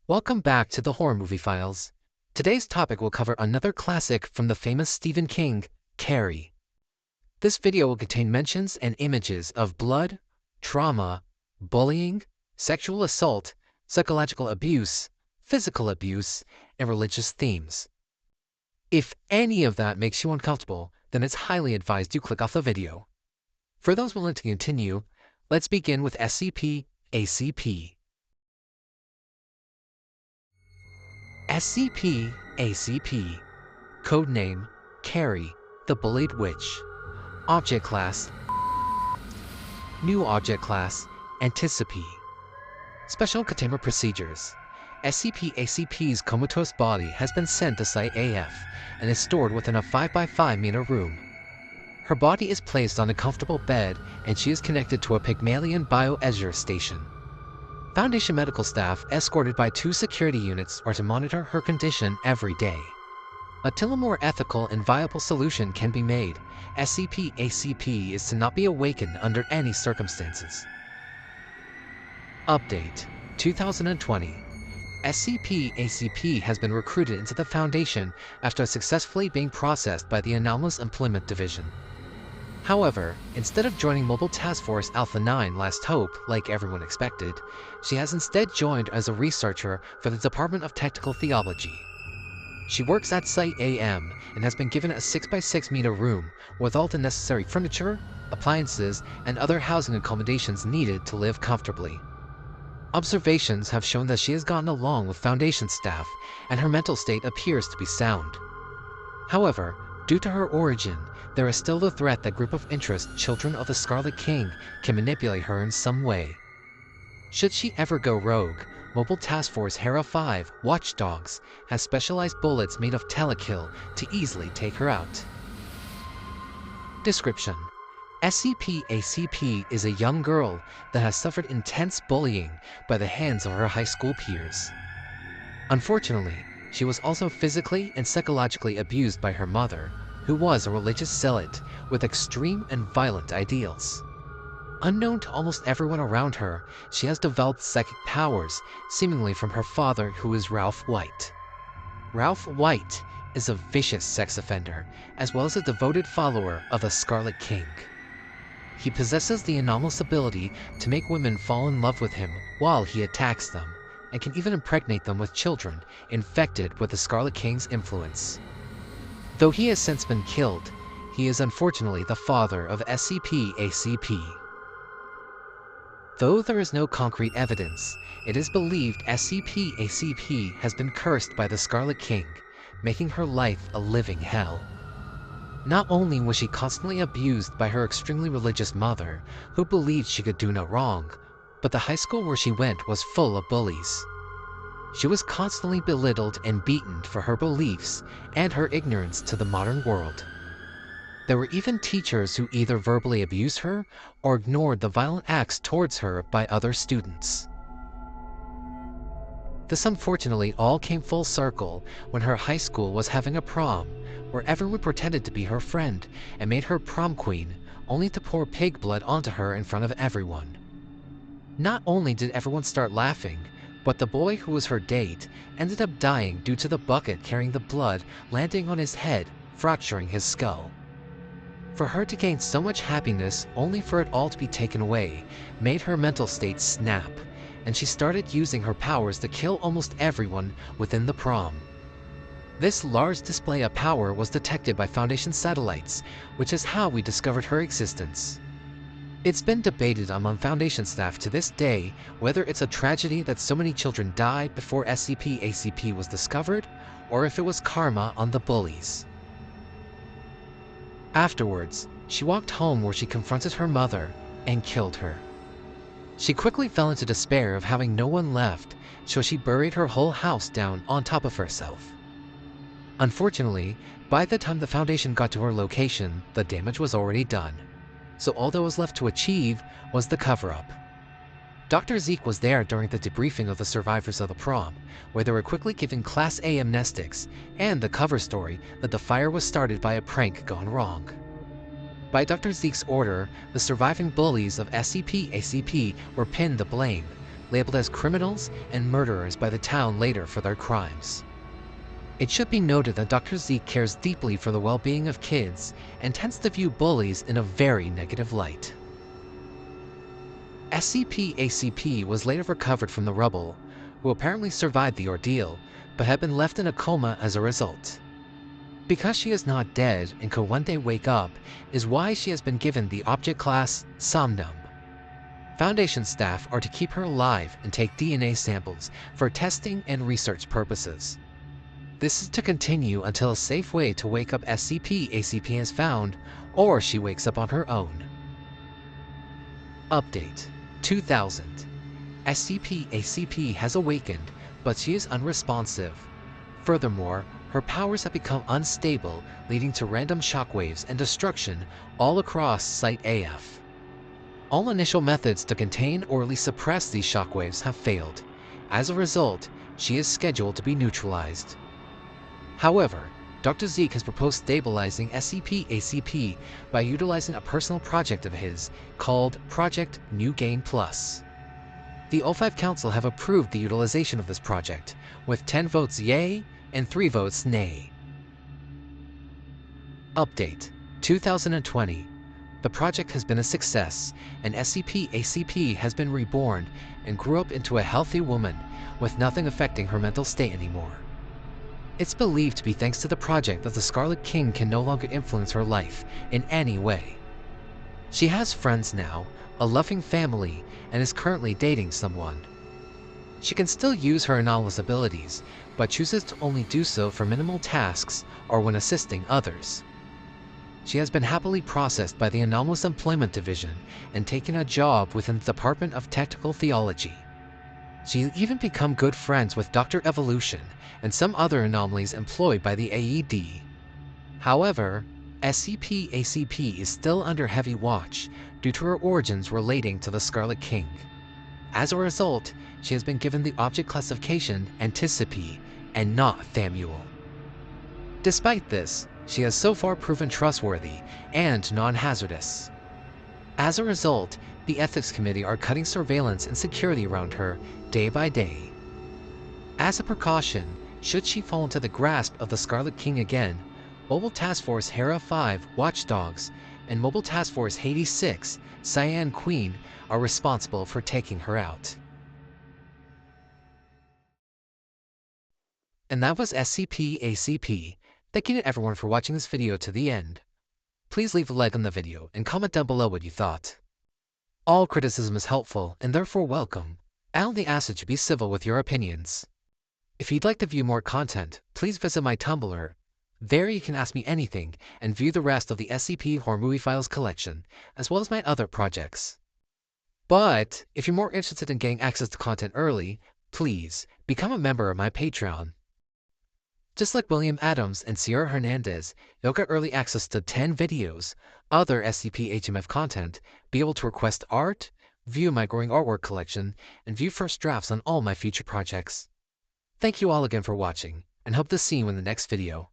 Welcome back to the Horror Movie Files. Today's topic will cover another classic from the famous Stephen King, Carrie. This video will contain mentions and images of blood, trauma, bullying, sexual assault, psychological abuse, physical abuse, and religious themes. If any of that makes you uncomfortable, then it's highly advised you click off the video. For those willing to continue, let's begin with SCP-ACP. SCP-ACP. Codename Carrie, the Bullied Witch. Object Class New Object Class Anticipate. Special Containment Procedures. SCP-ACP's comatose body has been sent to Site AF and is stored within a 5x5 meter room. Her body is placed on a comfortable bed and she is connected to a Pygmalion bioetcher station. Foundation medical staff, escorted by 2 security units, are to monitor her condition every day. Until a more ethical and viable solution can be made, SCP-ACP is to not be awakened under any circumstances. Update 2020. SCP-ACP has been recruited into the Foundation after successfully being processed by the Anomalous Employment Division. However, instead of joining Mobile Task Force Alpha-9 Last Hope like everyone expected, she has instead joined as a researcher for the Department of Technical Theology. She works at Site AM and has been given a 6x6 meter room with all the necessary furniture, appliances, and other housing accommodations needed to live comfortably. Observations have shown that she has gotten along with Foundation staff and her mental state appears to be sound. However, due to her origin, there is still the threat that Group of Interest Children of the Scarlet King can manipulate her in some way. Should she ever go rogue, Mobile Task Force Hera 5 Watchdogs has specialized bullets made of telekill to easily take her out. Description: SCP-ACP is a young girl that has suffered intense bullying by the hands of her high school peers. Unfortunately, she was also physically and psychologically abused by her mother, who was a religious zealot with extreme and violent ideals. Unknown to almost everyone around her, she has developed psychic powers, seemingly from her father, who is Ralph White. Ralph White is a vicious sex offender, as well as a devoted follower of the Scarlet King. He possesses the anomalous ability to make women fall in love with him while he attacks them, and can even impregnate them with children infected with the Scarlet King's influence. Though he has since been killed, he is unfortunately the father of SCP-ACP. Though there is no concrete evidence, it is believed SCP-ACP has been cursed by the Scarlet King, making her life a living hell. Not only was she constantly abused by her extremely religious mother, who believed she could do no wrong, but the high school where she went was full of bullies. She was constantly belittled and beaten for her beliefs and her ignorance to the modern world. There were even teachers who either verbally abused her or ignored the violent acts towards her by other students. This unfortunately all came full circle when her high school was having a prom, where everyone pretended to be her friend and made her prom queen, only to pour pig blood onto her in front of everyone. Not only did everyone start laughing, but the boy who was her date ended up dying due to the bucket carrying the blood landing on his head, fracturing his skull. For her to gain so much happiness only for it all to be taken away made her mental state snap, and she started using her powers to kill almost everyone within the prom. This large display of power was detected by Foundation satellites, which is how we discovered her existence. It's been debated among Foundation staff to this day whether it's a tragedy that so many children died before SCP-ACP was discovered, or if it was karma on the bullies. Afterwards, she walked home where she confronted her mother and killed her. She quickly fell into despair of having no one left, so she buried her whole house down on top of herself. Unfortunately, by the time the Foundation got to her location, the damage was already done, so all that was left to achieve was the cover-up. Dr. Zeke was there during the debriefing of the survivors of the prom, where they were quickly given Class A amnestics and the cover story that the fire was started by a prank gone wrong. By Dr. Zeke's order, the surviving bullies of SCP-ACP were pinned the blame, labeled as criminals and murderers by the town later for their crimes. It should be noted that Dr. Zeke cares deeply for the well-being of kids and tends to view bullies in a very negative light. SCP-ACP was later recovered from the rubble, who apparently survived the ordeal, but had been left in a coma as a result. Because she is not dead and could one day wake up, is why she has been given the object class Somnum. Foundation staff are to keep her alive and take DNA samples for testing and research purposes. This is to continue until a safe way to wake up SCP-ACP is found, or she wakes up on her own. Update 2000. SCP-ACP has awakened, but she is unresponsive. Furthermore, her powers have become unstable, leading to random shockwaves and destruction all across Site AF. All initial methods to contain or at least suppress these shockwaves have failed. As a result, she is scheduled to be neutralized. However, Dr. Zeke has proposed stabilizing SCP-ACP by utilizing a personal project of his called Project New Gain Plus. The O5 Council have approved the utilization of this project, with 10 votes yay and 3 votes nay. Update 2020. The project has been a success, and SCP-ACP has been reborn and grew up into a healthy woman with nothing affecting her mental state anymore. It's believed to be thanks to the project that the Scarlet King can no longer influence her life in any way. She has friends now, a loving family, and is currently dating someone. She can still use her anomalous abilities, but chooses to only do so for minimal tasks or when assisting others. She has been happily processed by the Anomalous Employment Division and taken a job within the Department of Technical Theology. She's even become good friends with Dr. Evolution and some other anomalies employed by the AED. However, SCP-ACP is still under heavy watch due to her origins relating to the Scarlet King. As a result, she has been given the object classification Anticipy and not Thamuel. Despite this, she has so far proven trustworthy and non-hazardous. As a result, the Ethics Committee are cutting surveillance and security around her day by day. As a precaution, should she fall into the grasp of the Scarlet King again, Mobile Task Force Hera 5 Watchdogs and Mobile Task Force Hades 6 Cyan Queen are responsible for taking her out. And that was SCP-ACP. Thank you to everyone for watching this video to the end. Please leave a like on the video and comment down below what you thought. All criticism is helpful and therefore welcome. I only ask that you be civil with your opinions. If you'd like to view more content, please visit my Tumblr. There you can ask me anything and view the rest of the SCP Horror Movie Files collection, as well as my other projects. But if you're more interested in getting access to content early, please become a member of my Patreon. Just like William Adams and Cierra Hernandez, you'll get early access to 10 videos, other SCP-HMF content, be able to request art, view my growing artwork collection, and view first drafts on all my future projects. Thank you all again for watching, and hope to see you in the next video.